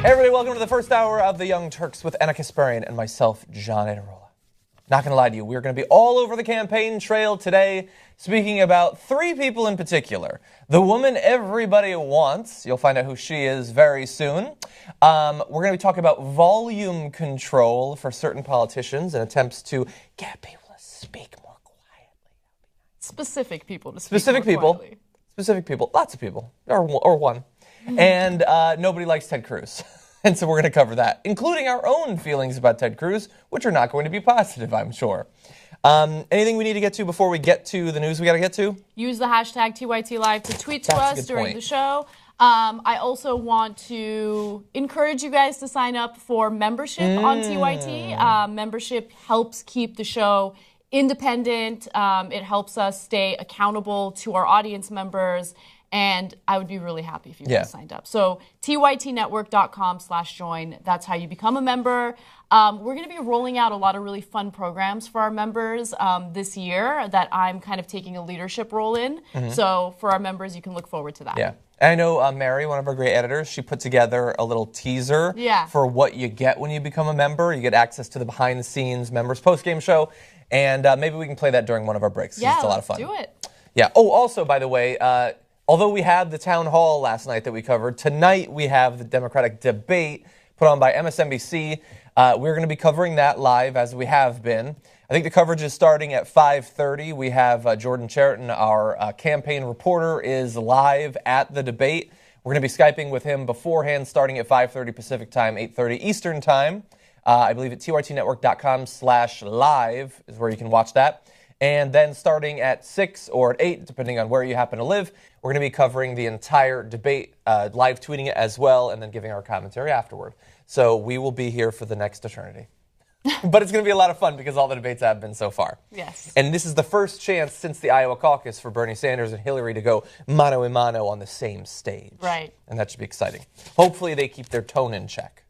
Hey everybody, welcome to the first hour of the Young Turks with Anna Kasparian and myself, John Iadarola. Not going to lie to you, we're going to be all over the campaign trail today, speaking about three people in particular. The woman everybody wants, you'll find out who she is very soon. We're going to be talking about volume control for certain politicians and attempts to get people to speak more quietly. Specific people to speak Specific more people. quietly. Specific people. Lots of people. Or one. And nobody likes Ted Cruz. And so we're going to cover that, including our own feelings about Ted Cruz, which are not going to be positive, I'm sure. Anything we need to get to before we get to the news we got to get to? Use the hashtag TYT Live to tweet to That's a us good during point. the show. I also want to encourage you guys to sign up for membership on TYT. Membership helps keep the show independent. It helps us stay accountable to our audience members. And I would be really happy if you guys signed up. So tytnetwork.com/join. That's how you become a member. We're going to be rolling out a lot of really fun programs for our members this year that I'm kind of taking a leadership role in. So for our members, you can look forward to that. Yeah. And I know Mary, one of our great editors, she put together a little teaser for what you get when you become a member. You get access to the behind-the-scenes members post-game show. And maybe we can play that during one of our breaks. Yeah, it's a lot of fun. do it. Yeah. Oh, also, by the way, although we had the town hall last night that we covered, tonight we have the Democratic debate put on by MSNBC. We're going to be covering that live as we have been. I think the coverage is starting at 5:30. We have Jordan Cheriton, our campaign reporter, is live at the debate. We're going to be Skyping with him beforehand, starting at 5:30 Pacific time, 8:30 Eastern time. I believe at tytnetwork.com/live is where you can watch that. And then starting at 6 or at 8, depending on where you happen to live, we're going to be covering the entire debate, live tweeting it as well, and then giving our commentary afterward. So we will be here for the next eternity. But it's going to be a lot of fun because all the debates have been so far. Yes. And this is the first chance since the Iowa caucus for Bernie Sanders and Hillary to go mano a mano on the same stage. Right. And that should be exciting. Hopefully they keep their tone in check.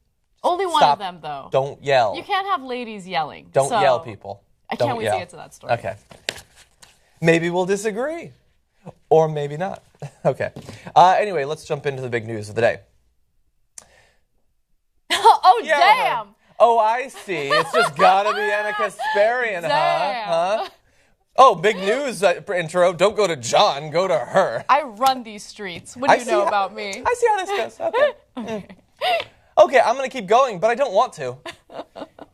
Only one Stop. of them, though. Don't yell. You can't have ladies yelling. Don't so yell, people. I Don't can't wait yell. to get to that story. Okay. Maybe we'll disagree. Or maybe not. Okay. Anyway, let's jump into the big news of the day. Oh, Yeah. damn! Oh, I see. It's just gotta be Anna Kasparian, Damn. huh? Oh, big news intro. Don't go to John, go to her. I run these streets. What do you know about me? I see how this goes. Okay. Okay, I'm going to keep going, but I don't want to.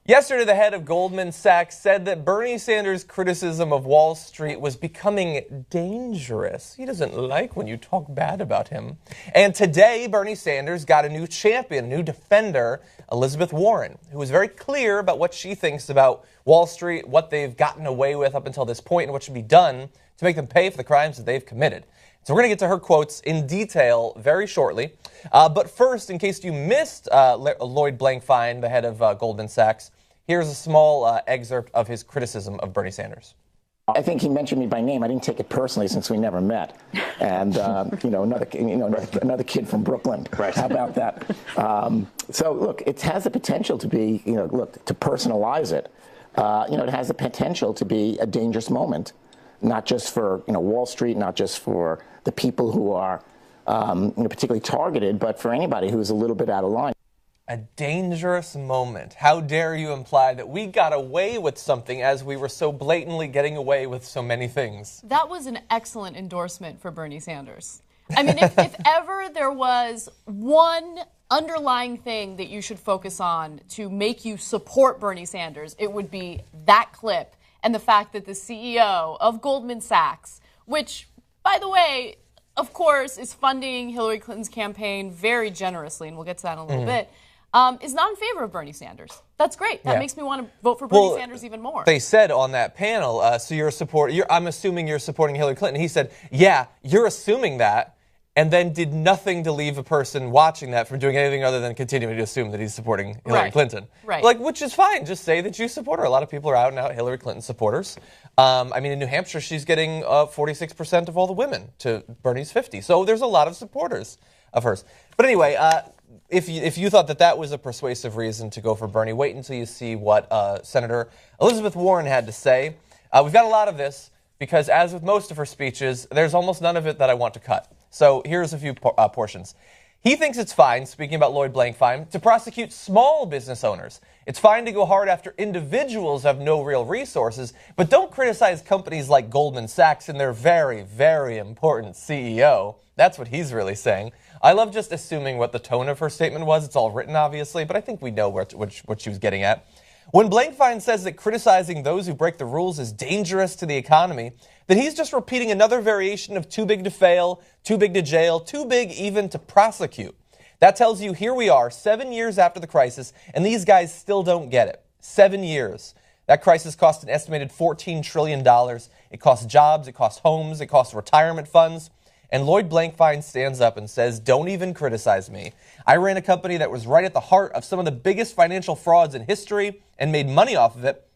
Yesterday, the head of Goldman Sachs said that Bernie Sanders' criticism of Wall Street was becoming dangerous. He doesn't like when you talk bad about him. And today, Bernie Sanders got a new champion, a new defender, Elizabeth Warren, who was very clear about what she thinks about Wall Street, what they've gotten away with up until this point, and what should be done to make them pay for the crimes that they've committed. So we're going to get to her quotes in detail very shortly. But first, in case you missed Lloyd Blankfein, the head of Goldman Sachs, here's a small excerpt of his criticism of Bernie Sanders. I think he mentioned me by name. I didn't take it personally since we never met. And another kid from Brooklyn. Right. How about that? So look, it has the potential to be, to personalize it. It has the potential to be a dangerous moment, not just for Wall Street, not just for the people who are particularly targeted, but for anybody who's a little bit out of line. A dangerous moment. How dare you imply that we got away with something as we were so blatantly getting away with so many things? That was an excellent endorsement for Bernie Sanders. I mean, if ever there was one underlying thing that you should focus on to make you support Bernie Sanders, it would be that clip and the fact that the CEO of Goldman Sachs, which, by the way, of course, is funding Hillary Clinton's campaign very generously, and we'll get to that in a little bit, is not in favor of Bernie Sanders. That's great. That makes me want to vote for Bernie Sanders even more. They said on that panel, I'm assuming you're supporting Hillary Clinton. He said, yeah, you're assuming that, and then did nothing to leave a person watching that from doing anything other than continuing to assume that he's supporting Hillary Clinton. Right. Which is fine. Just say that you support her. A lot of people are out and out Hillary Clinton supporters. In New Hampshire, she's getting 46% of all the women to Bernie's 50%. So there's a lot of supporters of hers. But anyway, if you thought that was a persuasive reason to go for Bernie, wait until you see what Senator Elizabeth Warren had to say. We've got a lot of this because, as with most of her speeches, there's almost none of it that I want to cut. So here's a few portions. He thinks it's fine, speaking about Lloyd Blankfein, to prosecute small business owners. It's fine to go hard after individuals who have no real resources, but don't criticize companies like Goldman Sachs and their very, very important CEO. That's what he's really saying. I love just assuming what the tone of her statement was. It's all written, obviously, but I think we know what she was getting at. When Blankfein says that criticizing those who break the rules is dangerous to the economy, then he's just repeating another variation of too big to fail, too big to jail, too big even to prosecute. That tells you here we are, 7 years after the crisis, and these guys still don't get it. 7 years. That crisis cost an estimated $14 trillion. It cost jobs, it cost homes, it cost retirement funds. And Lloyd Blankfein stands up and says, don't even criticize me. I ran a company that was right at the heart of some of the biggest financial frauds in history and made money off of it,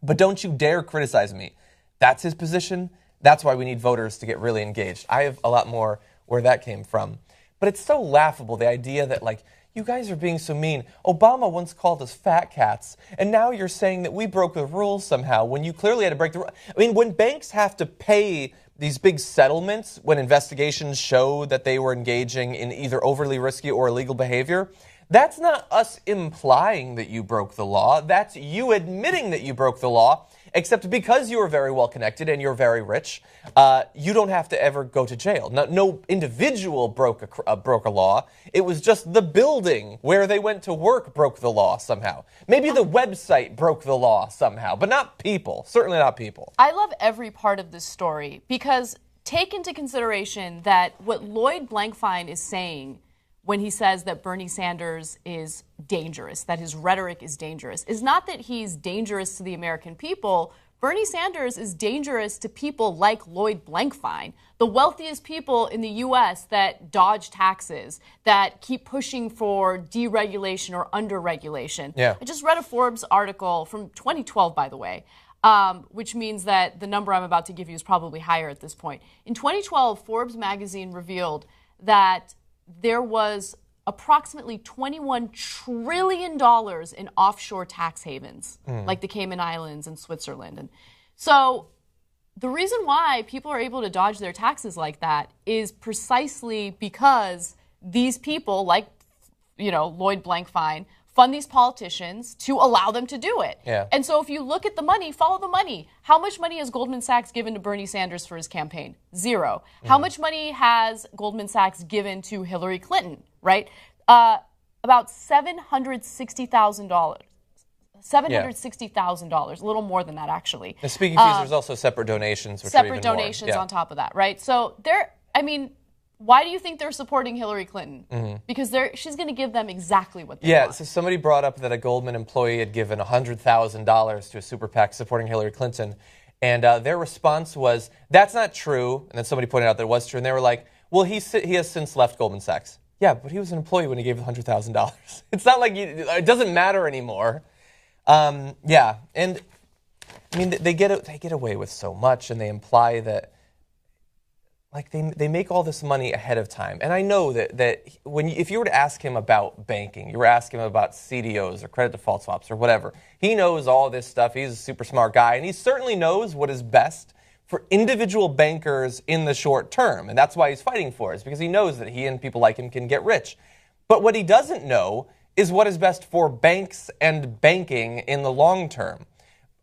but don't you dare criticize me. That's his position. That's why we need voters to get really engaged. I have a lot more where that came from. But it's so laughable, the idea that, like, you guys are being so mean. Obama once called us fat cats, and now you're saying that we broke the rules somehow when you clearly had to break the rules. I mean, when banks have to pay these big settlements when investigations show that they were engaging in either overly risky or illegal behavior, that's not us implying that you broke the law. That's you admitting that you broke the law, except because you are very well connected and you're very rich, you don't have to ever go to jail. No individual broke a law. It was just the building where they went to work broke the law somehow. Maybe the website broke the law somehow, but not people. Certainly not people. I love every part of this story because take into consideration that what Lloyd Blankfein is saying when he says that Bernie Sanders is dangerous, that his rhetoric is dangerous, is not that he's dangerous to the American people. Bernie Sanders is dangerous to people like Lloyd Blankfein, the wealthiest people in the U.S. that dodge taxes, that keep pushing for deregulation or under-regulation. Yeah. I just read a Forbes article from 2012, by the way, which means that the number I'm about to give you is probably higher at this point. In 2012, Forbes magazine revealed that there was approximately $21 trillion in offshore tax havens, like the Cayman Islands and Switzerland. And so the reason why people are able to dodge their taxes like that is precisely because these people, like, Lloyd Blankfein, fund these politicians to allow them to do it. Yeah. And so if you look at the money, follow the money. How much money has Goldman Sachs given to Bernie Sanders for his campaign? Zero. How much money has Goldman Sachs given to Hillary Clinton, right? About $760,000. $760,000, a little more than that, actually. The speaking fees, there's also separate donations. Which separate are even donations more. Yeah. on top of that, right? So why do you think they're supporting Hillary Clinton? Because she's going to give them exactly what they want. So somebody brought up that a Goldman employee had given $100,000 to a super PAC supporting Hillary Clinton, and their response was, that's not true, and then somebody pointed out that it was true, and they were like, well, he has since left Goldman Sachs. Yeah, but he was an employee when he gave $100,000. It's not like it doesn't matter anymore. And I mean, they get away with so much, and they imply that, like, they make all this money ahead of time. And I know that if you were to ask him about banking, you were asking him about CDOs or credit default swaps or whatever, he knows all this stuff. He's a super smart guy, and he certainly knows what is best for individual bankers in the short term. And that's why he's fighting for it, because he knows that he and people like him can get rich. But what he doesn't know is what is best for banks and banking in the long term.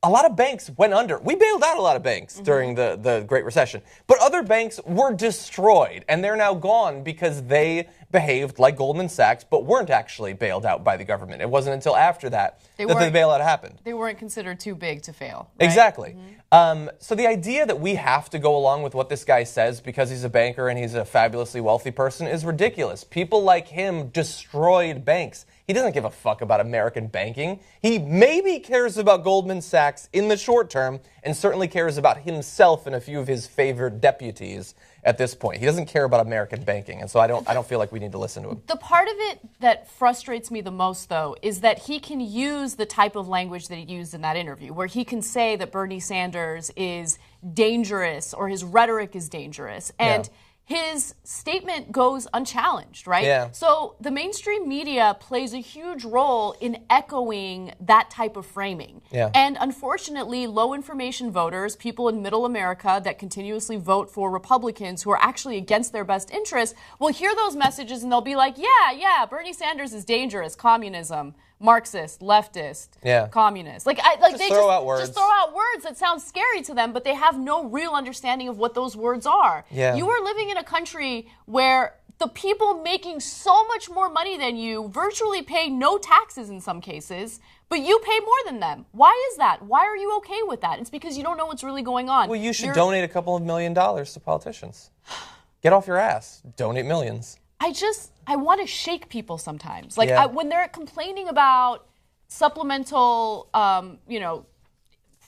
A lot of banks went under. We bailed out a lot of banks during the Great Recession. But other banks were destroyed, and they're now gone because they behaved like Goldman Sachs, but weren't actually bailed out by the government. It wasn't until after that the bailout happened. They weren't considered too big to fail. Right? Exactly. So the idea that we have to go along with what this guy says because he's a banker and he's a fabulously wealthy person is ridiculous. People like him destroyed banks. He doesn't give a fuck about American banking. He maybe cares about Goldman Sachs in the short term and certainly cares about himself and a few of his favored deputies at this point. He doesn't care about American banking, and so I don't feel like we need to listen to him. The part of it that frustrates me the most, though, is that he can use the type of language that he used in that interview, where he can say that Bernie Sanders is dangerous or his rhetoric is dangerous. And his statement goes unchallenged, right? Yeah. So the mainstream media plays a huge role in echoing that type of framing. Yeah. And unfortunately, low information voters, people in middle America that continuously vote for Republicans who are actually against their best interests, will hear those messages and they'll be like, yeah, Bernie Sanders is dangerous, communism, Marxist, leftist, communist. Just throw out words. Just throw out words that sound scary to them, but they have no real understanding of what those words are. Yeah. You are living in a country where the people making so much more money than you virtually pay no taxes in some cases, but you pay more than them. Why is that? Why are you okay with that? It's because you don't know what's really going on. Well, you should donate a couple of $1 million to politicians. Get off your ass. Donate millions. I want to shake people sometimes. When they're complaining about supplemental,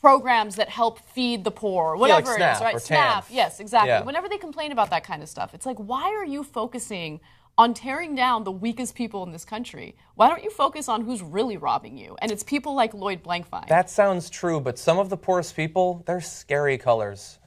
programs that help feed the poor, whatever like SNAP it is, right? or SNAP, TANF. yes, exactly. Yeah. Whenever they complain about that kind of stuff, it's like, why are you focusing on tearing down the weakest people in this country? Why don't you focus on who's really robbing you? And it's people like Lloyd Blankfein. That sounds true, but some of the poorest people, they're scary colors.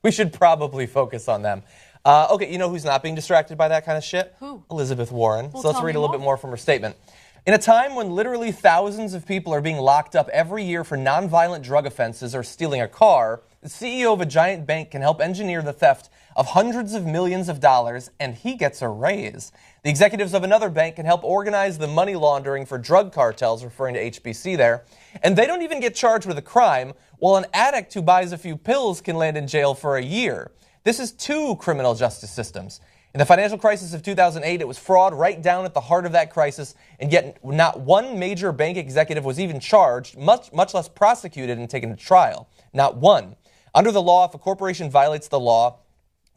We should probably focus on them. Okay, you know who's not being distracted by that kind of shit? Who? Elizabeth Warren. Well, So let's tell read me a little more. bit more from her statement. In a time when literally thousands of people are being locked up every year for nonviolent drug offenses or stealing a car, the CEO of a giant bank can help engineer the theft of hundreds of millions of dollars, and he gets a raise. The executives of another bank can help organize the money laundering for drug cartels, referring to HBC there, and they don't even get charged with a crime, while an addict who buys a few pills can land in jail for a year. This is two criminal justice systems. In the financial crisis of 2008, it was fraud right down at the heart of that crisis, and yet not one major bank executive was even charged, much less prosecuted and taken to trial. Not one. Under the law, if a corporation violates the law,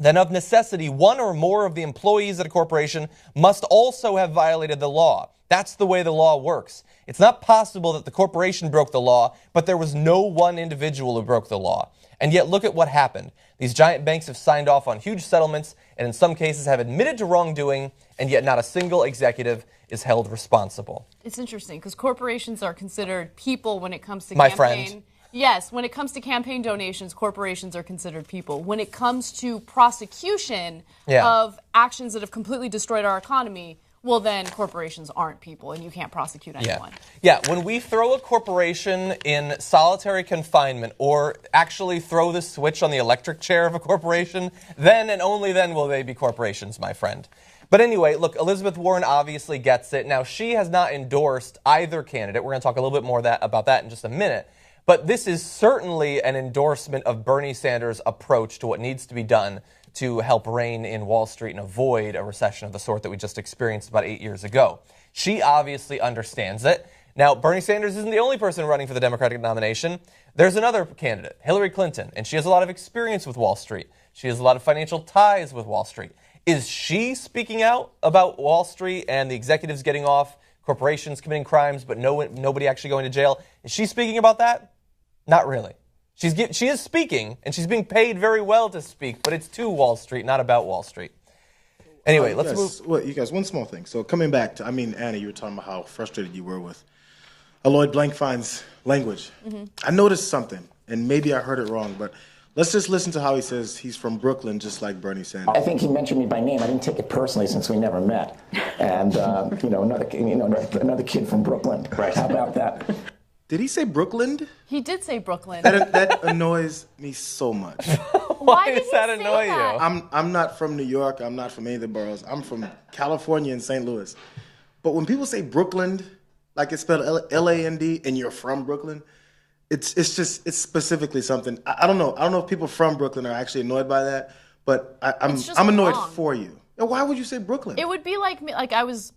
then of necessity, one or more of the employees at a corporation must also have violated the law. That's the way the law works. It's not possible that the corporation broke the law, but there was no one individual who broke the law. And yet look at what happened. These giant banks have signed off on huge settlements and in some cases have admitted to wrongdoing, and yet not a single executive is held responsible. It's interesting because corporations are considered people when it comes to My campaign. friend. Yes, when it comes to campaign donations, corporations are considered people. When it comes to prosecution of actions that have completely destroyed our economy, well, then corporations aren't people, and you can't prosecute anyone. Yeah, when we throw a corporation in solitary confinement or actually throw the switch on the electric chair of a corporation, then and only then will they be corporations, my friend. But anyway, look, Elizabeth Warren obviously gets it. Now, she has not endorsed either candidate. We're going to talk a little bit more about that in just a minute. But this is certainly an endorsement of Bernie Sanders' approach to what needs to be done to help rein in Wall Street and avoid a recession of the sort that we just experienced about 8 years ago. She obviously understands it. Now, Bernie Sanders isn't the only person running for the Democratic nomination. There's another candidate, Hillary Clinton, and she has a lot of experience with Wall Street. She has a lot of financial ties with Wall Street. Is she speaking out about Wall Street and the executives getting off, corporations committing crimes, but nobody actually going to jail? Is she speaking about that? Not really. She is speaking, and she's being paid very well to speak, but it's to Wall Street, not about Wall Street. Anyway, let's move. Well, you guys, one small thing. So coming back to, Anna, you were talking about how frustrated you were with Lloyd Blankfein's language. Mm-hmm. I noticed something, and maybe I heard it wrong, but let's just listen to how he says he's from Brooklyn, just like Bernie Sanders. I think he mentioned me by name. I didn't take it personally since we never met. And another kid from Brooklyn. Right. How about that? Did he say Brooklyn? He did say Brooklyn. That annoys me so much. Why does that annoy you? I'm not from New York. I'm not from any of the boroughs. I'm from California and St. Louis. But when people say Brooklyn, like it's spelled L-A-N-D, and you're from Brooklyn, it's specifically something. I don't know. I don't know if people from Brooklyn are actually annoyed by that, but I'm annoyed for you. Why would you say Brooklyn? It would be like me. Like I was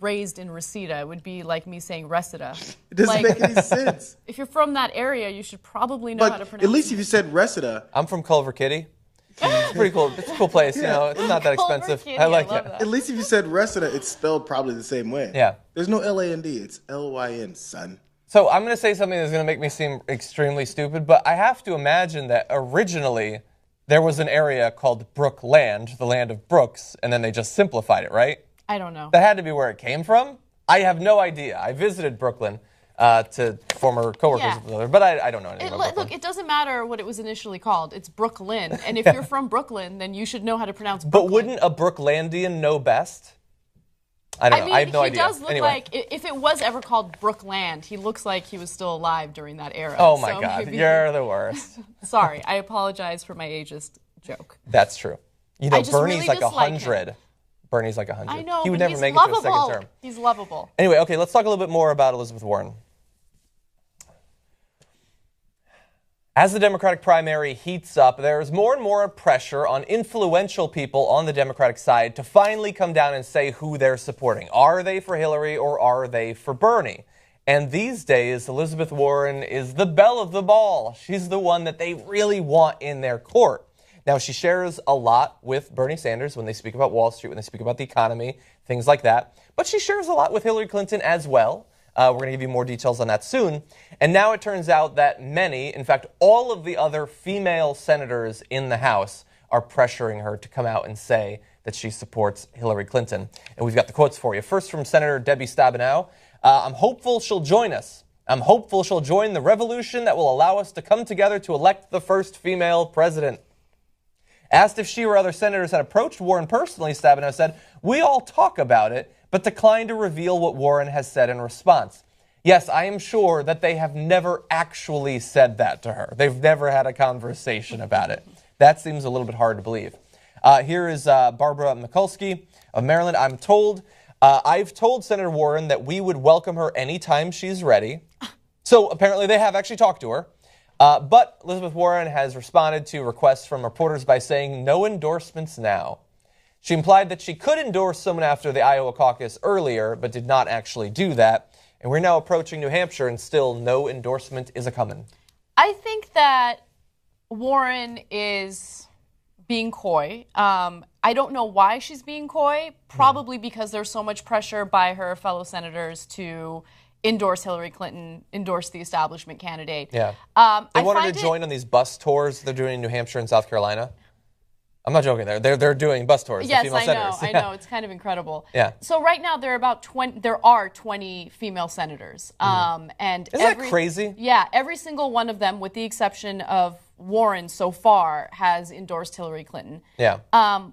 raised in Reseda. It would be like me saying Reseda. It doesn't make any sense. If you're from that area, you should probably know how to pronounce it. At least if you said Reseda. I'm from Culver Kitty. It's pretty cool. It's a cool place. You know, it's not that expensive. Kitty, I like love it. that. At least if you said Reseda, it's spelled probably the same way. Yeah. There's no L-A-N-D. It's L-Y-N, son. So I'm going to say something that's going to make me seem extremely stupid, but I have to imagine that originally there was an area called Brookland, the land of brooks, and then they just simplified it, right? I don't know. That had to be where it came from. I have no idea. I visited Brooklyn to former coworkers with Hillary, but I don't know anything about Brooklyn. Look, it doesn't matter what it was initially called. It's Brooklyn, and if you're from Brooklyn, then you should know how to pronounce Brooklyn. But wouldn't a Brooklandian know best? I don't know. I have no idea. He does look like, if it was ever called Brookland, he looks like he was still alive during that era. Oh my God, you're the worst. Sorry, I apologize for my ageist joke. That's true. You know, Bernie's really like 100. Bernie's like 100. I know, he would but never he's make lovable. it to a second term. He's lovable. Anyway, okay, let's talk a little bit more about Elizabeth Warren. As the Democratic primary heats up, there is more and more pressure on influential people on the Democratic side to finally come down and say who they're supporting. Are they for Hillary or are they for Bernie? And these days, Elizabeth Warren is the belle of the ball. She's the one that they really want in their court. Now, she shares a lot with Bernie Sanders when they speak about Wall Street, when they speak about the economy, things like that. But she shares a lot with Hillary Clinton as well. We're going to give you more details on that soon. And now it turns out that many, in fact, all of the other female senators in the House are pressuring her to come out and say that she supports Hillary Clinton. And we've got the quotes for you. First from Senator Debbie Stabenow. I'm hopeful she'll join us. I'm hopeful she'll join the revolution that will allow us to come together to elect the first female president. Asked if she or other senators had approached Warren personally, Stabenow said, "We all talk about it, but declined to reveal what Warren has said in response." Yes, I am sure that they have never actually said that to her. They've never had a conversation about it. That seems a little bit hard to believe. Here is Barbara Mikulski of Maryland. I've told Senator Warren that we would welcome her anytime she's ready. So apparently they have actually talked to her. But Elizabeth Warren has responded to requests from reporters by saying no endorsements now. She implied that she could endorse someone after the Iowa caucus earlier, but did not actually do that. And we're now approaching New Hampshire, and still no endorsement is a-coming. I think that Warren is being coy. I don't know why she's being coy. Probably because there's so much pressure by her fellow senators to endorse Hillary Clinton, endorse the establishment candidate. Yeah. They want her to join on these bus tours they're doing in New Hampshire and South Carolina. I'm not joking. They're doing bus tours. Yes, female senators. I know. It's kind of incredible. Yeah. So right now there are 20 female senators. And isn't that crazy? Yeah, every single one of them, with the exception of Warren so far, has endorsed Hillary Clinton. Yeah.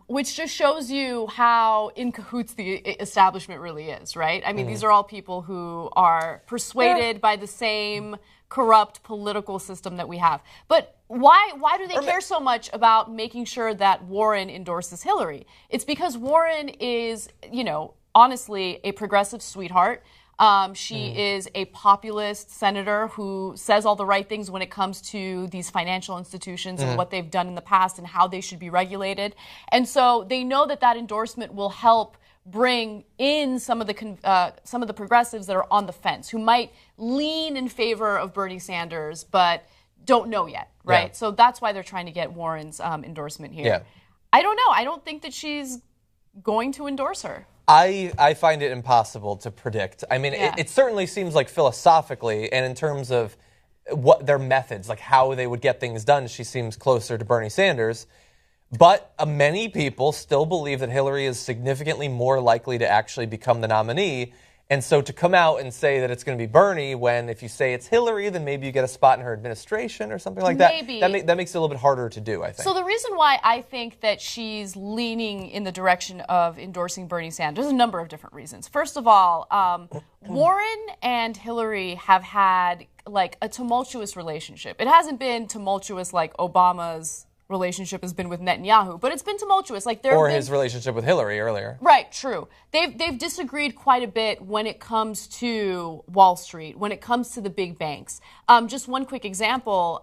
Which just shows you how in cahoots the establishment really is, right? I mean, these are all people who are persuaded by the same corrupt political system that we have. But why do they care so much about making sure that Warren endorses Hillary? It's because Warren is, honestly, a progressive sweetheart. She is a populist senator who says all the right things when it comes to these financial institutions and what they've done in the past and how they should be regulated. And so they know that endorsement will help bring in some of the progressives that are on the fence, who might lean in favor of Bernie Sanders but don't know yet, right? Yeah. So that's why they're trying to get Warren's endorsement here. Yeah. I don't know. I don't think that she's going to endorse her. I find it impossible to predict. I mean, it certainly seems like philosophically and in terms of what their methods, like how they would get things done, she seems closer to Bernie Sanders. But many people still believe that Hillary is significantly more likely to actually become the nominee. And so to come out and say that it's going to be Bernie when if you say it's Hillary, then maybe you get a spot in her administration or something like that. Maybe. That makes it a little bit harder to do, I think. So the reason why I think that she's leaning in the direction of endorsing Bernie Sanders, there's a number of different reasons. First of all, Warren and Hillary have had like a tumultuous relationship. It hasn't been tumultuous like Obama's relationship has been with Netanyahu, but it's been tumultuous. His relationship with Hillary earlier. Right, true. They've disagreed quite a bit when it comes to Wall Street, when it comes to the big banks. Just one quick example,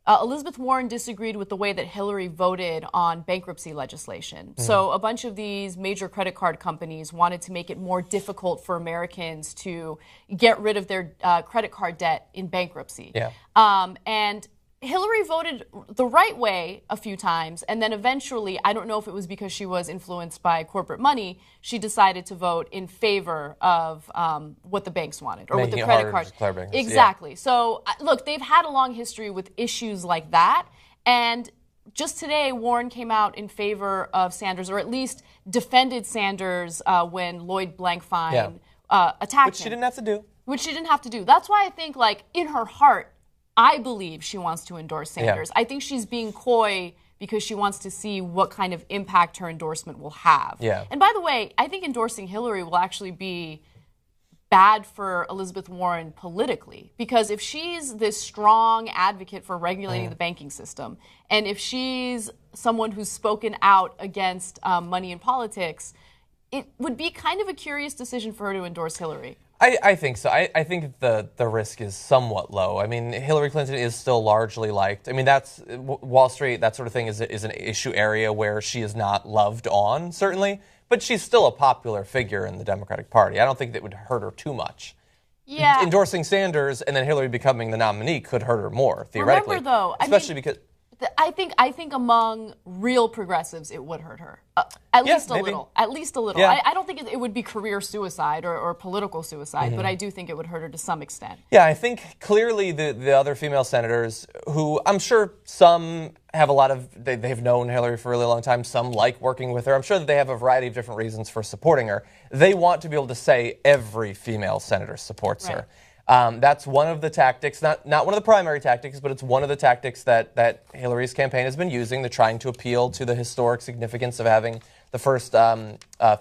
Elizabeth Warren disagreed with the way that Hillary voted on bankruptcy legislation. So a bunch of these major credit card companies wanted to make it more difficult for Americans to get rid of their credit card debt in bankruptcy. Yeah. And Hillary voted the right way a few times, and then eventually, I don't know if it was because she was influenced by corporate money, she decided to vote in favor of what the banks wanted, or what the credit card. Exactly. Yeah. So, look, they've had a long history with issues like that, and just today, Warren came out in favor of Sanders, or at least defended Sanders when Lloyd Blankfein attacked him. Which she didn't have to do. which she didn't have to do. That's why I think, like, in her heart, I believe she wants to endorse Sanders. I think she's being coy because she wants to see what kind of impact her endorsement will have. And by the way, I think endorsing Hillary will actually be bad for Elizabeth Warren politically, because if she's this strong advocate for regulating the banking system, and if she's someone who's spoken out against money in politics, it would be kind of a curious decision for her to endorse Hillary. I think so. I think the risk is somewhat low. I mean, Hillary Clinton is still largely liked. I mean, that's Wall Street, that sort of thing is an issue area where she is not loved on, certainly. But she's still a popular figure in the Democratic Party. I don't think that would hurt her too much. Yeah. Endorsing Sanders and then Hillary becoming the nominee could hurt her more, theoretically. Remember, though, especially because I think among real progressives, it would hurt her. At least a little. At least a little. Yeah. I don't think it would be career suicide or political suicide, but I do think it would hurt her to some extent. Yeah, I think clearly the other female senators, who I'm sure some have a lot of, they've known Hillary for a really long time, some like working with her. I'm sure that they have a variety of different reasons for supporting her. They want to be able to say every female senator supports her. That's one of the tactics, not one of the primary tactics, but it's one of the tactics that Hillary's campaign has been using. They're trying to appeal to the historic significance of having the first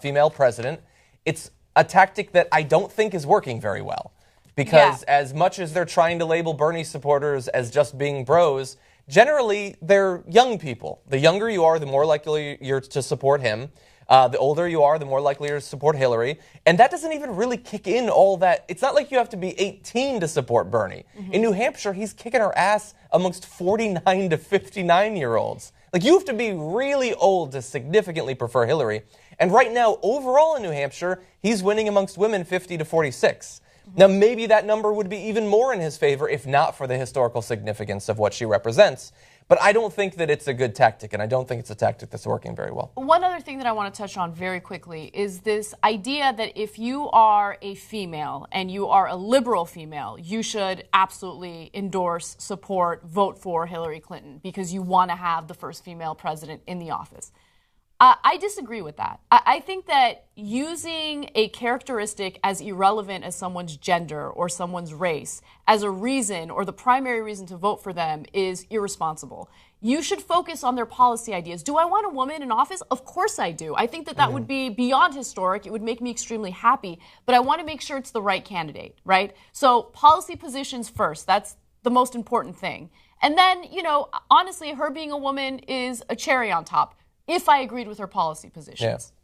female president. It's a tactic that I don't think is working very well, because as much as they're trying to label Bernie supporters as just being bros, generally they're young people. The younger you are, the more likely you're to support him. The older you are, the more likely you're to support Hillary. And that doesn't even really kick in all that. It's not like you have to be 18 to support Bernie. In New Hampshire, he's kicking her ass amongst 49 to 59-year-olds. Like, you have to be really old to significantly prefer Hillary. And right now, overall in New Hampshire, he's winning amongst women 50 to 46. Now, maybe that number would be even more in his favor if not for the historical significance of what she represents. But I don't think that it's a good tactic, and I don't think it's a tactic that's working very well. One other thing that I want to touch on very quickly is this idea that if you are a female and you are a liberal female, you should absolutely endorse, support, vote for Hillary Clinton because you want to have the first female president in the office. I disagree with that. I think that using a characteristic as irrelevant as someone's gender or someone's race as a reason or the primary reason to vote for them is irresponsible. You should focus on their policy ideas. Do I want a woman in office? Of course I do. I think that would be beyond historic. It would make me extremely happy. But I want to make sure it's the right candidate, right? So policy positions first. That's the most important thing. And then, honestly, her being a woman is a cherry on top, if I agreed with her policy positions.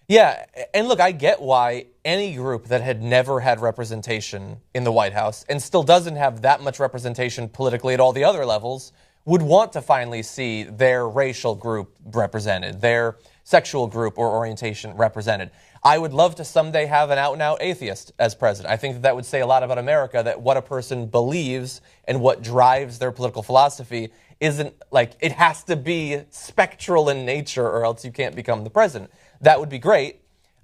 Yeah, and look, I get why any group that had never had representation in the White House and still doesn't have that much representation politically at all the other levels would want to finally see their racial group represented, their sexual group or orientation represented. I would love to someday have an out-and-out atheist as president. I think that would say a lot about America, that what a person believes and what drives their political philosophy isn't like, it has to be spectral in nature or else you can't become the president. That would be great.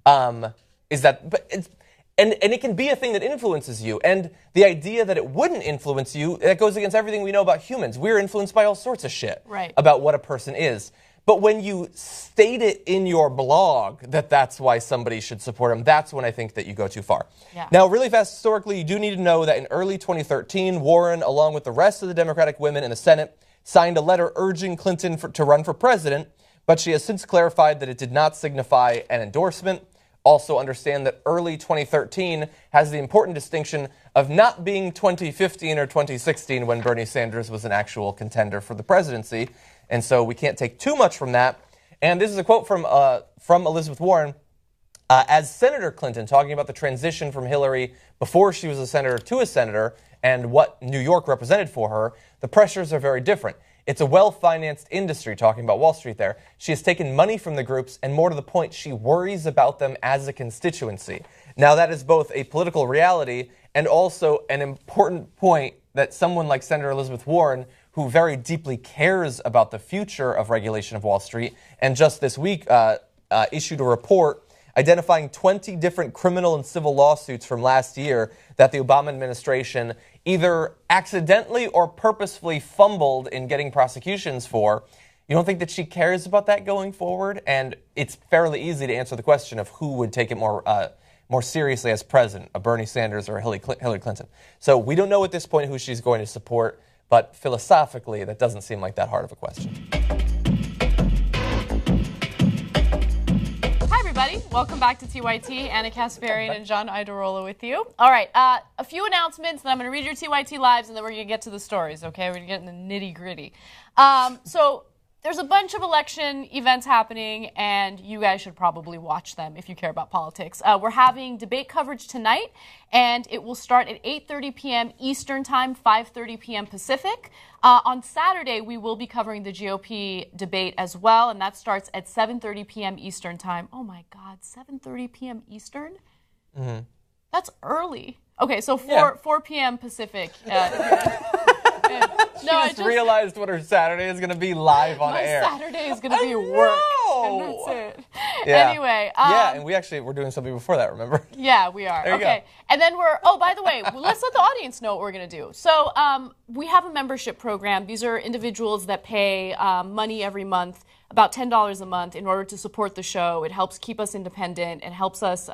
And it can be a thing that influences you. And the idea that it wouldn't influence you, that goes against everything we know about humans. We're influenced by all sorts of shit about what a person is. But when you state it in your blog that that's why somebody should support him, that's when I think that you go too far. Now, really fast, historically, you do need to know that in early 2013, Warren, along with the rest of the Democratic women in the Senate, signed a letter urging Clinton to run for president, but she has since clarified that it did not signify an endorsement. Also understand that early 2013 has the important distinction of not being 2015 or 2016 when Bernie Sanders was an actual contender for the presidency. And so we can't take too much from that. And this is a quote from Elizabeth Warren. As Senator Clinton, talking about the transition from Hillary before she was a senator to a senator and what New York represented for her, the pressures are very different. It's a well-financed industry, talking about Wall Street there. She has taken money from the groups, and more to the point, she worries about them as a constituency. Now, that is both a political reality and also an important point that someone like Senator Elizabeth Warren, who very deeply cares about the future of regulation of Wall Street, and just this week issued a report identifying 20 different criminal and civil lawsuits from last year that the Obama administration either accidentally or purposefully fumbled in getting prosecutions for. You don't think that she cares about that going forward? And it's fairly easy to answer the question of who would take it more more seriously as president, a Bernie Sanders or a Hillary Clinton. So we don't know at this point who she's going to support, but philosophically, that doesn't seem like that hard of a question. Welcome back to TYT. Anna Kasparian and John Iadarola with you. All right, a few announcements, then I'm going to read your TYT lives, and then we're going to get to the stories, okay? We're going to get in the nitty-gritty. So there's a bunch of election events happening, and you guys should probably watch them if you care about politics. We're having debate coverage tonight, and it will start at 8:30 p.m. Eastern Time, 5:30 p.m. Pacific. On Saturday, we will be covering the GOP debate as well, and that starts at 7:30 p.m. Eastern Time. Oh, my God, 7:30 p.m. Eastern? Mm-hmm. That's early. Okay, so 4 p.m. Pacific. She just realized what her Saturday is going to be live on air. My Saturday is going to be work, and that's it. Yeah. Anyway. And we're doing something before that, remember? Yeah, we are. There you go. And then by the way, let's let the audience know what we're going to do. So we have a membership program. These are individuals that pay money every month, about $10 a month, in order to support the show. It helps keep us independent. It helps us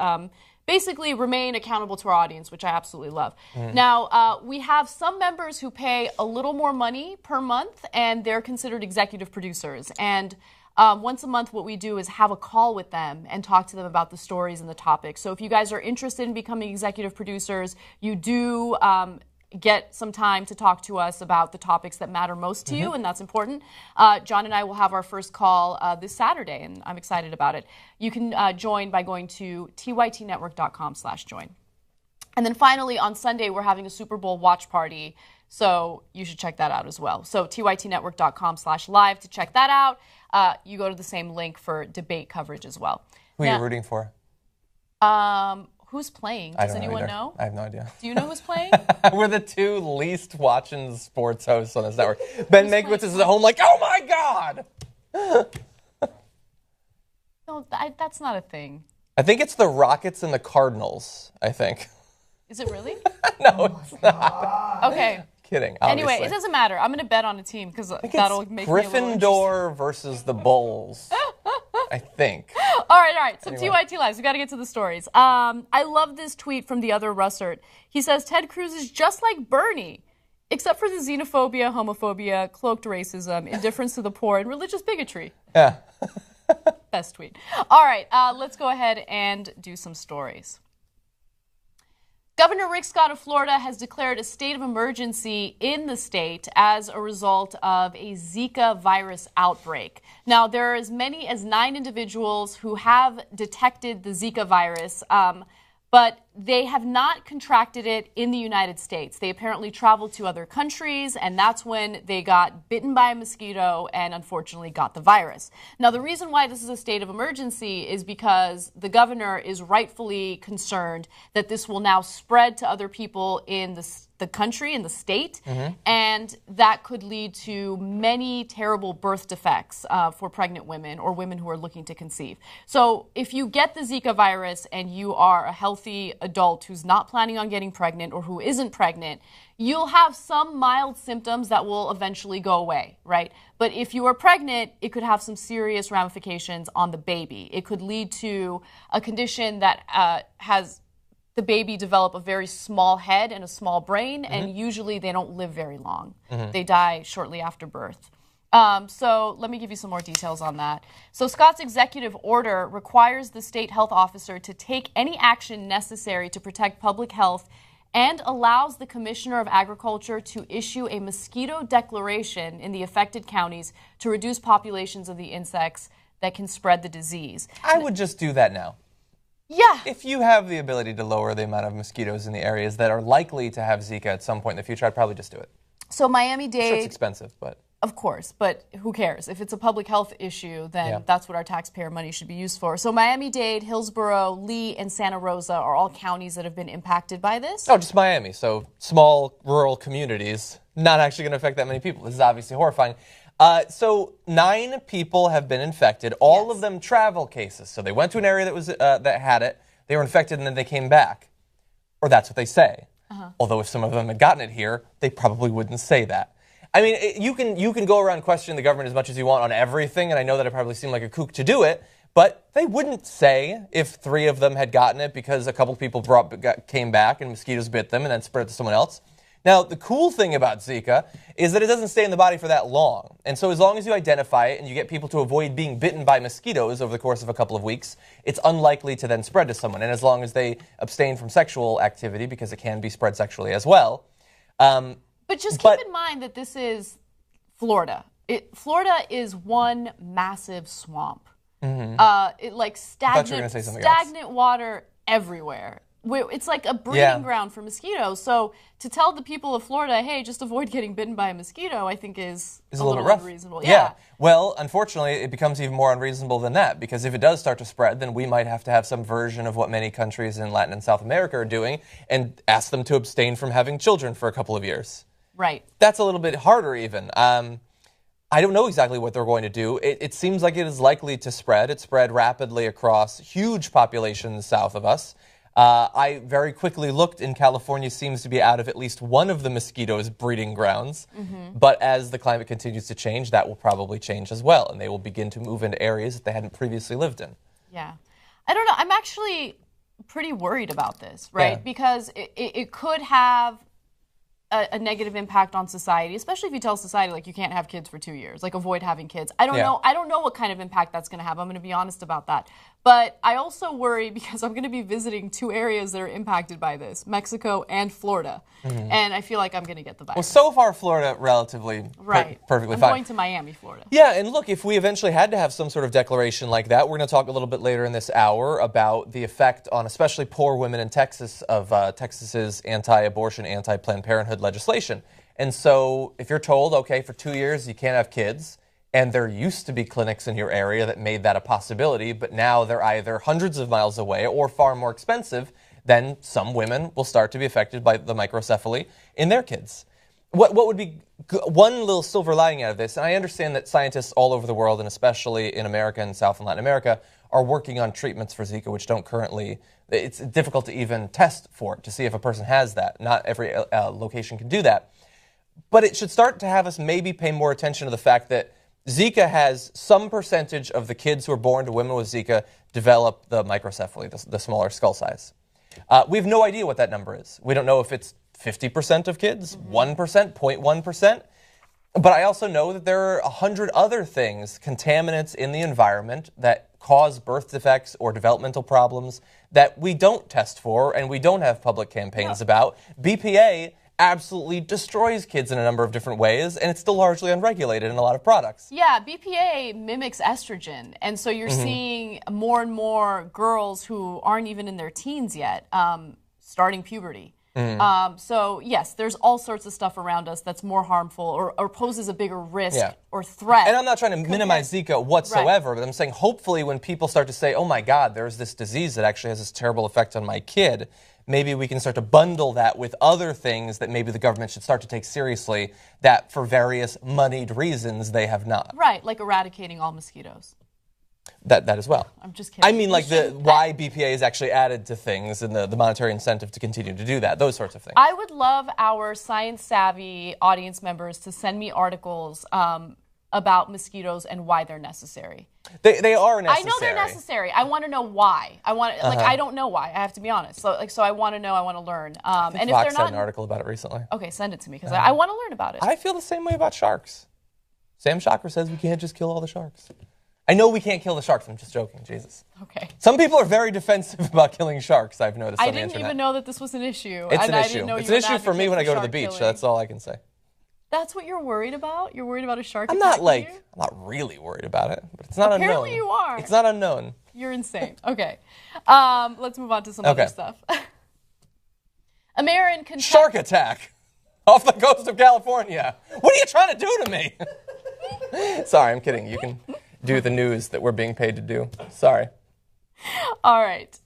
basically remain accountable to our audience, which I absolutely love. Now, we have some members who pay a little more money per month, and they're considered executive producers. And once a month, what we do is have a call with them and talk to them about the stories and the topics. So if you guys are interested in becoming executive producers, you do get some time to talk to us about the topics that matter most to you, and that's important. John and I will have our first call this Saturday, and I'm excited about it. You can join by going to tytnetwork.com/join. And then finally, on Sunday, we're having a Super Bowl watch party, so you should check that out as well. So tytnetwork.com/live to check that out. You go to the same link for debate coverage as well. Who are you rooting for? Who's playing? Does anyone know? I have no idea. Do you know who's playing? We're the two least watching sports hosts on this network. Ben Mankiewicz is at home like, oh my God! No, that's not a thing. I think it's the Rockets and the Cardinals, I think. Is it really? No, it's not. Okay. Kidding, obviously. Anyway, it doesn't matter. I'm going to bet on a team because that'll make me a little Gryffindor versus the Bulls, I think. All right. So anyway. TYT Lives, we got to get to the stories. I love this tweet from the other Russert. He says, Ted Cruz is just like Bernie, except for the xenophobia, homophobia, cloaked racism, indifference to the poor, and religious bigotry. Yeah. Best tweet. All right, let's go ahead and do some stories. Governor Rick Scott of Florida has declared a state of emergency in the state as a result of a Zika virus outbreak. Now, there are as many as 9 individuals who have detected the Zika virus, but they have not contracted it in the United States. They apparently traveled to other countries, and that's when they got bitten by a mosquito and unfortunately got the virus. Now, the reason why this is a state of emergency is because the governor is rightfully concerned that this will now spread to other people in the country, in the state, and that could lead to many terrible birth defects for pregnant women or women who are looking to conceive. So if you get the Zika virus and you are a healthy adult who's not planning on getting pregnant or who isn't pregnant, you'll have some mild symptoms that will eventually go away, right? But if you are pregnant, it could have some serious ramifications on the baby. It could lead to a condition that has the baby develop a very small head and a small brain, and usually they don't live very long. They die shortly after birth. So let me give you some more details on that. So Scott's executive order requires the state health officer to take any action necessary to protect public health and allows the Commissioner of Agriculture to issue a mosquito declaration in the affected counties to reduce populations of the insects that can spread the disease. I would just do that now. Yeah. If you have the ability to lower the amount of mosquitoes in the areas that are likely to have Zika at some point in the future, I'd probably just do it. So Miami-Dade... Sure, it's expensive, but... Of course, but who cares? If it's a public health issue, then that's what our taxpayer money should be used for. So Miami-Dade, Hillsborough, Lee, and Santa Rosa are all counties that have been impacted by this. Oh, just Miami. So small rural communities, not actually going to affect that many people. This is obviously horrifying. So 9 people have been infected, all of them travel cases. So they went to an area that was that had it, they were infected, and then they came back. Or that's what they say. Although if some of them had gotten it here, they probably wouldn't say that. I mean, you can go around questioning the government as much as you want on everything, and I know that it probably seemed like a kook to do it, But they wouldn't say if 3 of them had gotten it because a couple people came back and mosquitoes bit them and then spread it to someone else. Now, the cool thing about Zika is that it doesn't stay in the body for that long. And so as long as you identify it and you get people to avoid being bitten by mosquitoes over the course of a couple of weeks, it's unlikely to then spread to someone. And as long as they abstain from sexual activity, because it can be spread sexually as well. But just keep in mind that this is Florida. Florida is one massive swamp. Stagnant water everywhere. It's like a breeding ground for mosquitoes. So to tell the people of Florida, hey, just avoid getting bitten by a mosquito, I think is a little rough. Unreasonable. Yeah. Well, unfortunately, it becomes even more unreasonable than that, because if it does start to spread, then we might have to have some version of what many countries in Latin and South America are doing and ask them to abstain from having children for a couple of years. Right. That's a little bit harder even. I don't know exactly what they're going to do. It seems like it is likely to spread. It spread rapidly across huge populations south of us. I very quickly looked, and California seems to be out of at least one of the mosquitoes' breeding grounds. But as the climate continues to change, that will probably change as well, and they will begin to move into areas that they hadn't previously lived in. Yeah. I don't know. I'm actually pretty worried about this, right? Yeah. Because it could have a negative impact on society, especially if you tell society, like, you can't have kids for 2 years, like, avoid having kids. I don't know. I don't know what kind of impact that's going to have. I'm going to be honest about that. But I also worry because I'm going to be visiting 2 areas that are impacted by this, Mexico and Florida. And I feel like I'm going to get the virus. Well, so far, Florida, relatively perfectly fine. I'm going to Miami, Florida. Yeah, and look, if we eventually had to have some sort of declaration like that, we're going to talk a little bit later in this hour about the effect on especially poor women in Texas of Texas's anti-abortion, anti-Planned Parenthood legislation. And so if you're told, okay, for 2 years you can't have kids, and there used to be clinics in your area that made that a possibility, but now they're either hundreds of miles away or far more expensive, then some women will start to be affected by the microcephaly in their kids. What would be one little silver lining out of this, and I understand that scientists all over the world, and especially in America and South and Latin America, are working on treatments for Zika, which don't currently, it's difficult to even test for it to see if a person has that. Not every location can do that. But it should start to have us maybe pay more attention to the fact that Zika has some percentage of the kids who are born to women with Zika develop the microcephaly, the smaller skull size. We have no idea what that number is. We don't know if it's 50% of kids, 1%, 0.1%. But I also know that there are 100 other things, contaminants in the environment that cause birth defects or developmental problems that we don't test for and we don't have public campaigns about. BPA absolutely destroys kids in a number of different ways, and it's still largely unregulated in a lot of products. Yeah, BPA mimics estrogen, and so you're seeing more and more girls who aren't even in their teens yet starting puberty. So, yes, there's all sorts of stuff around us that's more harmful or poses a bigger risk or threat. And I'm not trying to minimize Zika whatsoever, but I'm saying hopefully when people start to say, oh my God, there's this disease that actually has this terrible effect on my kid, maybe we can start to bundle that with other things that maybe the government should start to take seriously that for various moneyed reasons they have not. Right, like eradicating all mosquitoes. That as well. I'm just kidding. I mean, like why BPA is actually added to things and the monetary incentive to continue to do that, those sorts of things. I would love our science-savvy audience members to send me articles about mosquitoes and why they're necessary. They are necessary. I know they're necessary. I want to know why. I don't know why. I have to be honest. So I want to know. I want to learn. And if Fox had an article about it recently. Okay, send it to me because I want to learn about it. I feel the same way about sharks. Sam Shocker says we can't just kill all the sharks. I know we can't kill the sharks. I'm just joking. Jesus. Okay. Some people are very defensive about killing sharks, I've noticed on the internet. I didn't even know that this was an issue. It's an issue. It's an issue for me when I go to the beach. That's all I can say. That's what you're worried about? You're worried about a shark I'm attacking not you? I'm not really worried about it, but it's not unknown. Apparently you are. It's not unknown. You're insane. Okay. Let's move on to some other stuff. A mayor in Kentucky. Shark attack off the coast of California. What are you trying to do to me? Sorry, I'm kidding. You can do the news that we're being paid to do. Sorry. All right.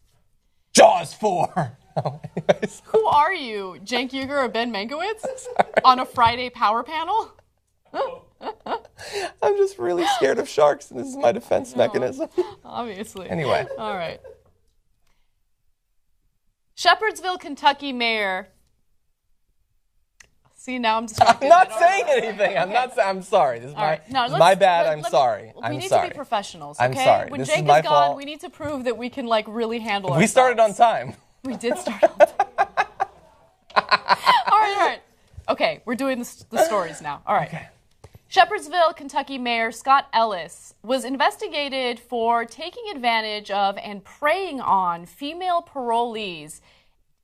Jaws 4. Anyways. Who are you, Cenk Uygur or Ben Mankiewicz? On a Friday power panel? I'm just really scared of sharks, and this is my defense mechanism. Obviously. Anyway. All right. Shepherdsville, Kentucky mayor See, now I'm distracted. I'm not saying anything. I'm sorry. This is my bad. I'm sorry. We need to be professionals, okay? I'm sorry. When This Jake is my is gone, fault. we need to prove that we can, like, really handle ourselves. We started on time. We did start on time. All right. Okay, we're doing the stories now. All right. Okay. Shepherdsville, Kentucky Mayor Scott Ellis was investigated for taking advantage of and preying on female parolees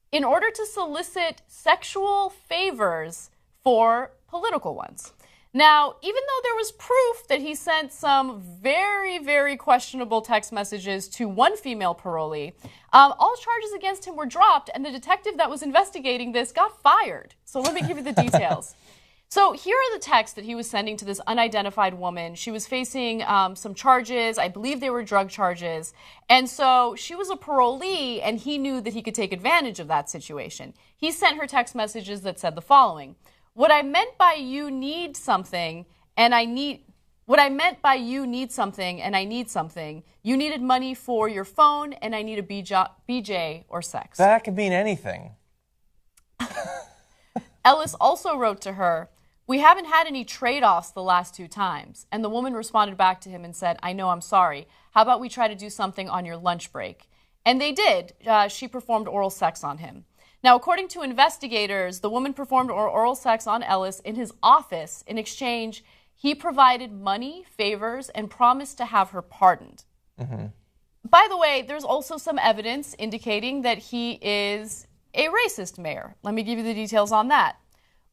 in order to solicit sexual favors for political ones. Now, even though there was proof that he sent some very, very questionable text messages to one female parolee, all charges against him were dropped, and the detective that was investigating this got fired. So let me give you the details. So here are the texts that he was sending to this unidentified woman. She was facing some charges. I believe they were drug charges. And so she was a parolee, and he knew that he could take advantage of that situation. He sent her text messages that said the following: What I meant by you need something, and I need something. You needed money for your phone, and I need a BJ or sex. That could mean anything. Ellis also wrote to her, "We haven't had any trade-offs the last 2 times." And the woman responded back to him and said, "I know, I'm sorry. How about we try to do something on your lunch break?" And they did. She performed oral sex on him. Now, according to investigators, the woman performed oral sex on Ellis in his office. In exchange, he provided money, favors, and promised to have her pardoned. Mm-hmm. By the way, there's also some evidence indicating that he is a racist mayor. Let me give you the details on that.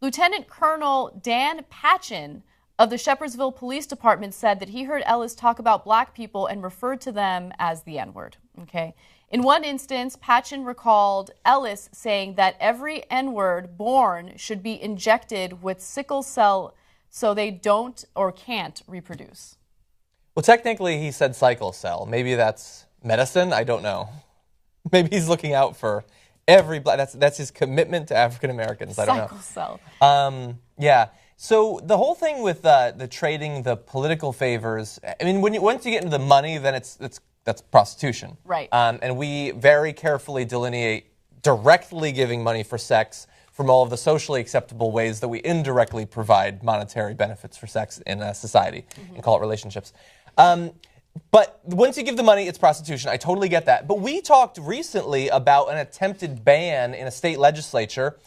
Lieutenant Colonel Dan Patchen of the Shepherdsville Police Department said that he heard Ellis talk about black people and referred to them as the N-word. Okay. In one instance, Patchen recalled Ellis saying that every N-word born should be injected with sickle cell so they don't or can't reproduce. Well, technically, he said cycle cell. Maybe that's medicine. I don't know. Maybe he's looking out for every black. That's his commitment to African Americans. I don't know. Cycle cell. Yeah. So the whole thing with the trading the political favors. I mean, once you get into the money, then that's prostitution. Right. And we very carefully delineate directly giving money for sex from all of the socially acceptable ways that we indirectly provide monetary benefits for sex in a society and call it relationships. But once you give the money, it's prostitution. I totally get that. But we talked recently about an attempted ban in a state legislature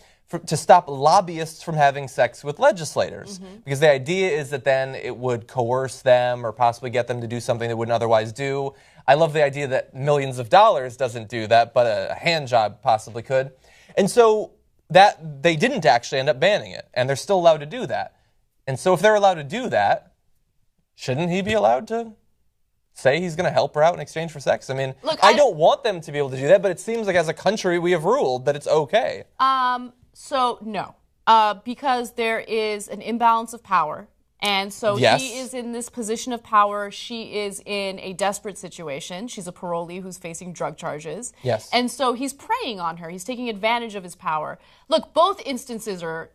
to stop lobbyists from having sex with legislators. Because the idea is that then it would coerce them or possibly get them to do something they wouldn't otherwise do. I love the idea that millions of dollars doesn't do that, but a hand job possibly could. And so that they didn't actually end up banning it, and they're still allowed to do that. And so if they're allowed to do that, shouldn't he be allowed to say he's going to help her out in exchange for sex? I mean, look, I don't want them to be able to do that, but it seems like as a country we have ruled that it's okay. So no, because there is an imbalance of power. And so yes. He is in this position of power. She is in a desperate situation. She's a parolee who's facing drug charges. Yes. And so he's preying on her. He's taking advantage of his power. Look, both instances are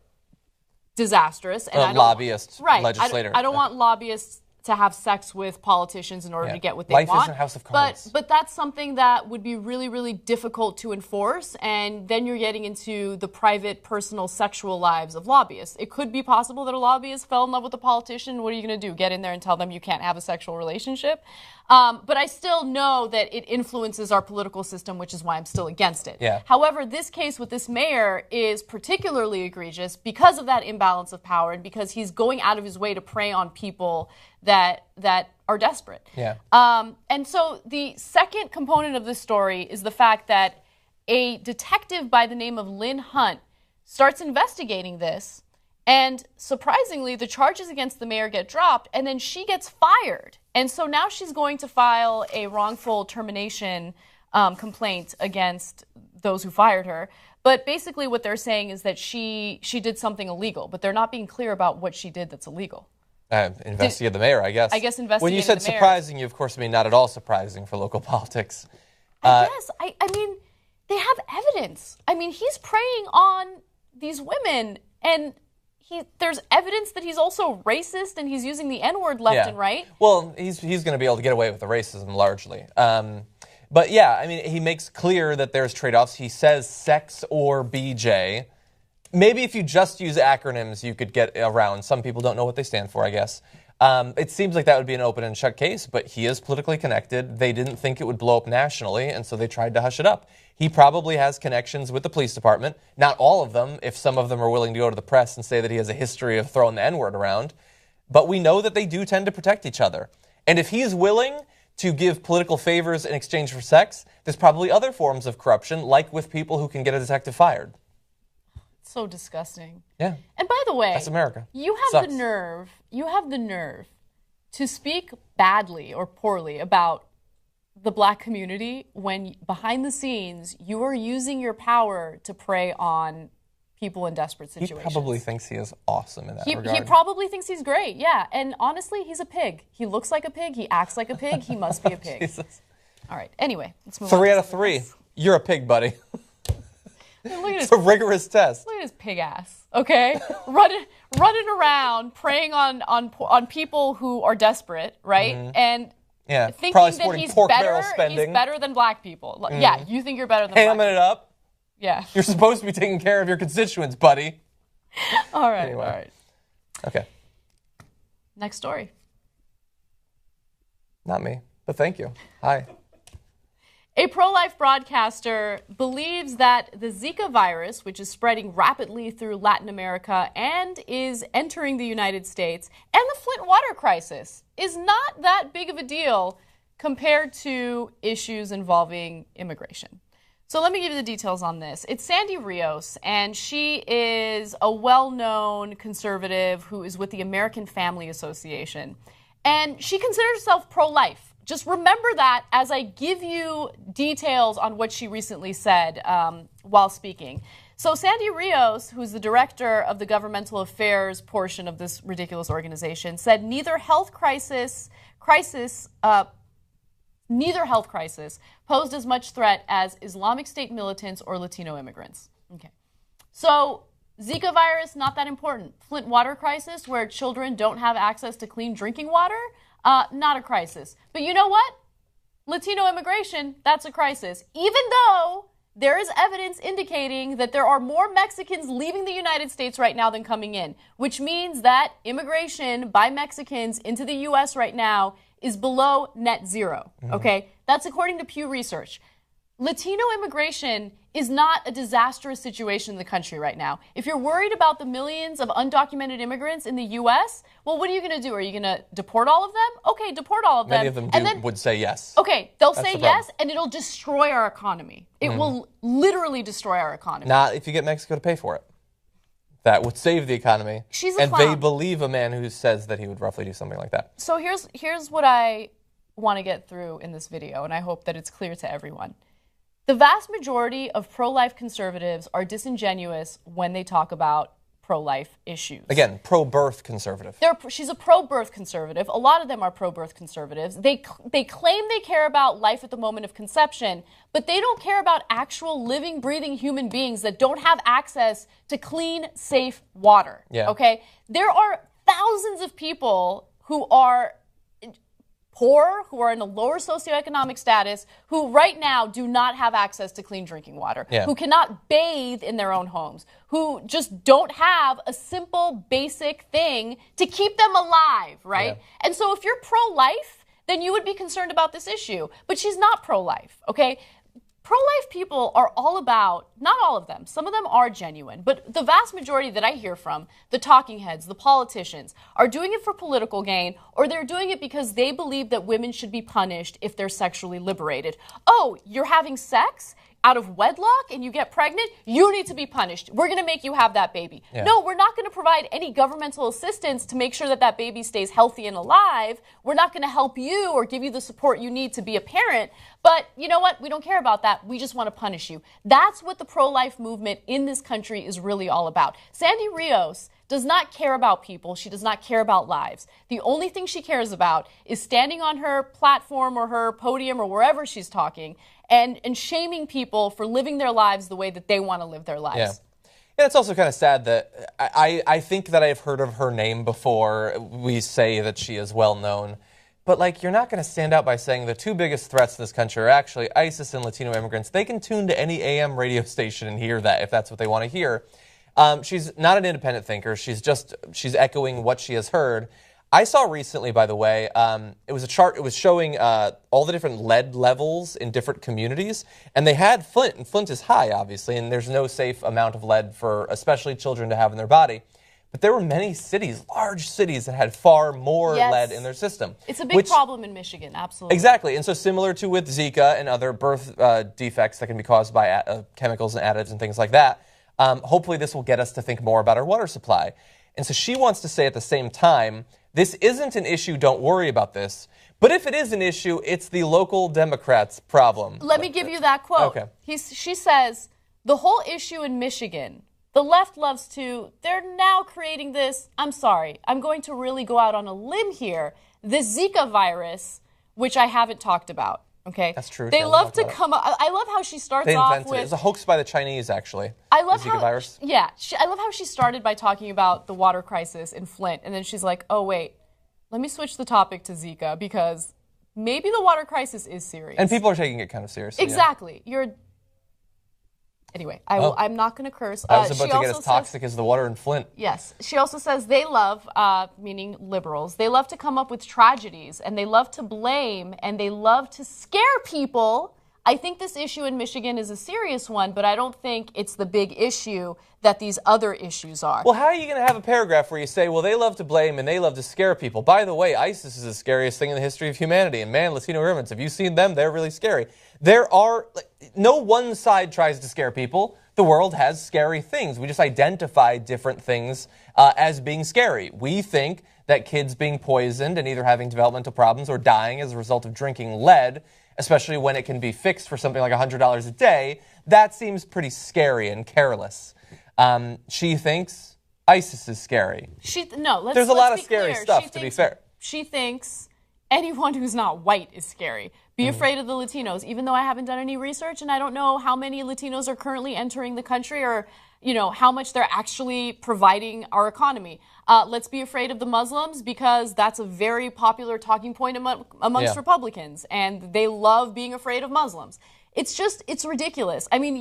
disastrous. And legislator. I don't want lobbyists to have sex with politicians in order to get what they want. Life isn't House of Commons. But that's something that would be really, really difficult to enforce, and then you're getting into the private, personal, sexual lives of lobbyists. It could be possible that a lobbyist fell in love with a politician. What are you going to do? Get in there and tell them you can't have a sexual relationship? But I still know that it influences our political system, which is why I'm still against it. Yeah. However, this case with this mayor is particularly egregious because of that imbalance of power and because he's going out of his way to prey on people that are desperate. Yeah. And so the second component of this story is the fact that a detective by the name of Lynn Hunt starts investigating this, and surprisingly, the charges against the mayor get dropped, and then she gets fired. And so now she's going to file a wrongful termination complaint against those who fired her. But basically what they're saying is that she did something illegal, but they're not being clear about what she did that's illegal. Investigate the mayor, I guess. When you said the mayor, surprising, you of course mean not at all surprising for local politics. I guess. I mean, they have evidence. I mean, he's preying on these women, and there's evidence that he's also racist, and he's using the N-word left and right. Well, he's going to be able to get away with the racism largely. But yeah, I mean, he makes clear that there's trade-offs. He says sex or BJ. Maybe if you just use acronyms, you could get around. Some people don't know what they stand for, I guess. It seems like that would be an open and shut case, but he is politically connected. They didn't think it would blow up nationally, and so they tried to hush it up. He probably has connections with the police department. Not all of them, if some of them are willing to go to the press and say that he has a history of throwing the N-word around. But we know that they do tend to protect each other. And if he's willing to give political favors in exchange for sex, there's probably other forms of corruption, like with people who can get a detective fired. So disgusting. Yeah. And by the way, that's America. You have the nerve to speak badly or poorly about the black community when behind the scenes you are using your power to prey on people in desperate situations. He probably thinks he is awesome in that regard. He probably thinks he's great, yeah. And honestly, he's a pig. He looks like a pig. He acts like a pig. He must be a pig. Jesus. All right. Anyway, let's move on. 3 out of 3. You're a pig, buddy. It's a rigorous test. Look at his pig ass, okay? running around, preying on people who are desperate, right? Mm-hmm. And thinking that he's better than black people. Mm-hmm. Yeah, you think you're better than black people. Hamming it up. Yeah. You're supposed to be taking care of your constituents, buddy. All right, anyway. all right. Okay. Next story. Not me, but thank you. Hi. A pro-life broadcaster believes that the Zika virus, which is spreading rapidly through Latin America and is entering the United States, and the Flint water crisis is not that big of a deal compared to issues involving immigration. So let me give you the details on this. It's Sandy Rios, and she is a well-known conservative who is with the American Family Association. And she considers herself pro-life. Just remember that as I give you details on what she recently said while speaking. So Sandy Rios, who's the director of the governmental affairs portion of this ridiculous organization, said neither health crisis posed as much threat as Islamic State militants or Latino immigrants. Okay. So Zika virus, not that important. Flint water crisis, where children don't have access to clean drinking water, not a crisis. But you know what? Latino immigration, that's a crisis. Even though there is evidence indicating that there are more Mexicans leaving the United States right now than coming in, which means that immigration by Mexicans into the U.S. right now is below net zero, okay? That's according to Pew Research. Latino immigration is not a disastrous situation in the country right now. If you're worried about the millions of undocumented immigrants in the U.S., well, what are you going to do? Are you going to deport all of them? Okay, deport all of them. Many of them would say yes. Okay, they'll say yes, and it'll destroy our economy. It will literally destroy our economy. Not if you get Mexico to pay for it. That would save the economy. She's a and clown. They believe a man who says that he would roughly do something like that. So here's what I want to get through in this video, and I hope that it's clear to everyone. The vast majority of pro-life conservatives are disingenuous when they talk about pro-life issues. Again, pro-birth conservative. She's a pro-birth conservative. A lot of them are pro-birth conservatives. They claim they care about life at the moment of conception, but they don't care about actual living, breathing human beings that don't have access to clean, safe water. Yeah. Okay? There are thousands of people who are poor, who are in a lower socioeconomic status, who right now do not have access to clean drinking water, who cannot bathe in their own homes, who just don't have a simple, basic thing to keep them alive, right? Yeah. And so if you're pro-life, then you would be concerned about this issue. But she's not pro-life, okay? Pro-life people are all about, not all of them, some of them are genuine, but the vast majority that I hear from, the talking heads, the politicians, are doing it for political gain, or they're doing it because they believe that women should be punished if they're sexually liberated. Oh, you're having sex out of wedlock and you get pregnant? You need to be punished. We're going to make you have that baby. Yeah. No, we're not going to provide any governmental assistance to make sure that that baby stays healthy and alive. We're not going to help you or give you the support you need to be a parent. But you know what? We don't care about that. We just want to punish you. That's what the pro-life movement in this country is really all about. Sandy Rios does not care about people. She does not care about lives. The only thing she cares about is standing on her platform or her podium or wherever she's talking and shaming people for living their lives the way that they want to live their lives. Yeah. And it's also kind of sad that I think that I've heard of her name before. We say that she is well known. But, like, you're not going to stand out by saying the two biggest threats to this country are actually ISIS and Latino immigrants. They can tune to any AM radio station and hear that if that's what they want to hear. She's not an independent thinker. She's echoing what she has heard. I saw recently, by the way, it was a chart. It was showing all the different lead levels in different communities, and they had Flint, and Flint is high, obviously, and there's no safe amount of lead for especially children to have in their body. But there were many cities, large cities, that had far more lead in their system. It's a big problem in Michigan, absolutely. Exactly, and so similar to with Zika and other birth defects that can be caused by chemicals and additives and things like that, hopefully this will get us to think more about our water supply. And so she wants to say at the same time, this isn't an issue, don't worry about this. But if it is an issue, it's the local Democrats' problem. Let me give you that quote. Okay. She says, the whole issue in Michigan, the left loves to, they're now creating this, I'm sorry, I'm going to really go out on a limb here, this Zika virus, which I haven't talked about. Okay, that's true. They love to come up. I love how she starts off with. It was a hoax by the Chinese, actually. I love the Zika virus. Yeah, I love how she started by talking about the water crisis in Flint, and then she's like, "Oh wait, let me switch the topic to Zika because maybe the water crisis is serious." And people are taking it kind of seriously. Exactly. Yeah. Anyway, I'm not going to curse. I was about to get as toxic as the water in Flint. Yes. She also says they love, meaning liberals, they love to come up with tragedies, and they love to blame, and they love to scare people. I think this issue in Michigan is a serious one, but I don't think it's the big issue that these other issues are. Well, how are you going to have a paragraph where you say, well, they love to blame and they love to scare people? By the way, ISIS is the scariest thing in the history of humanity. And man, Latino immigrants, have you seen them? They're really scary. No one side tries to scare people. The world has scary things. We just identify different things as being scary. We think that kids being poisoned and either having developmental problems or dying as a result of drinking lead, especially when it can be fixed for something like $100 a day, that seems pretty scary and careless. She thinks ISIS is scary. There's a lot of scary stuff, to be fair. She thinks anyone who's not white is scary. Be afraid of the Latinos, even though I haven't done any research and I don't know how many Latinos are currently entering the country or, how much they're actually providing our economy. Let's be afraid of the Muslims because that's a very popular talking point amongst Republicans, and they love being afraid of Muslims. It's ridiculous. I mean,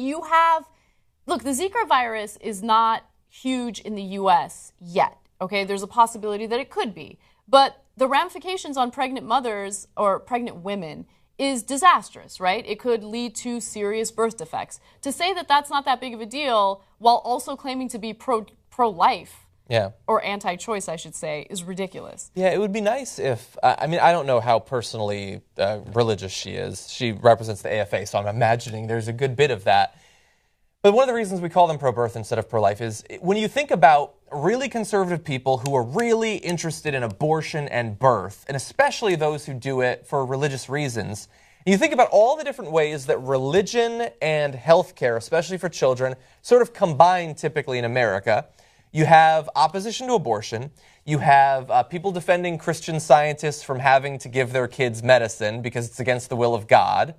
look, the Zika virus is not huge in the U.S. yet, okay? There's a possibility that it could be. But the ramifications on pregnant mothers or pregnant women is disastrous, right? It could lead to serious birth defects. To say that that's not that big of a deal while also claiming to be pro-life or anti-choice, I should say, is ridiculous. Yeah, it would be nice if, I don't know how personally religious she is. She represents the AFA, so I'm imagining there's a good bit of that. But one of the reasons we call them pro-birth instead of pro-life is when you think about really conservative people who are really interested in abortion and birth, and especially those who do it for religious reasons, you think about all the different ways that religion and healthcare, especially for children, sort of combine typically in America. You have opposition to abortion. You have people defending Christian scientists from having to give their kids medicine because it's against the will of God.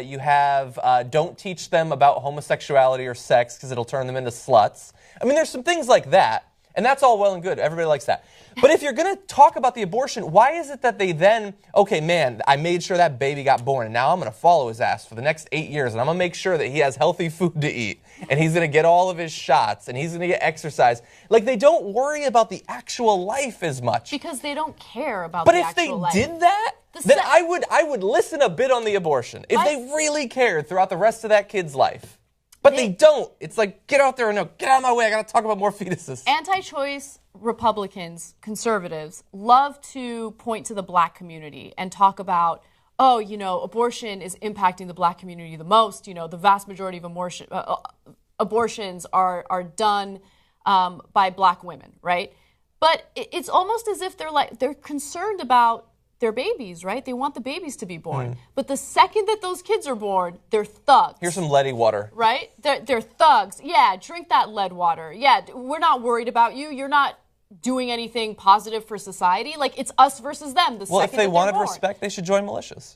You have don't teach them about homosexuality or sex because it'll turn them into sluts. I mean, there's some things like that, and that's all well and good. Everybody likes that. But if you're going to talk about the abortion, why is it that they then, okay, man, I made sure that baby got born, and now I'm going to follow his ass for the next 8 years, and I'm going to make sure that he has healthy food to eat, and he's going to get all of his shots, and he's going to get exercise. Like, they don't worry about the actual life as much. Because they don't care about the actual life. But if they did that, then I would listen a bit on the abortion if they really cared throughout the rest of that kid's life. But they don't. It's like, get out there and get out of my way. I got to talk about more fetuses. Anti-choice Republicans, conservatives, love to point to the black community and talk about, abortion is impacting the black community the most. The vast majority of abortions are done by black women, right? But it's almost as if they're concerned about their babies, right? They want the babies to be born. But the second that those kids are born, they're thugs. Here's some leady water. Right? They're thugs. Yeah, drink that lead water. Yeah, we're not worried about you. You're not doing anything positive for society. Like, it's us versus them. Well, if they wanted respect, they should join militias.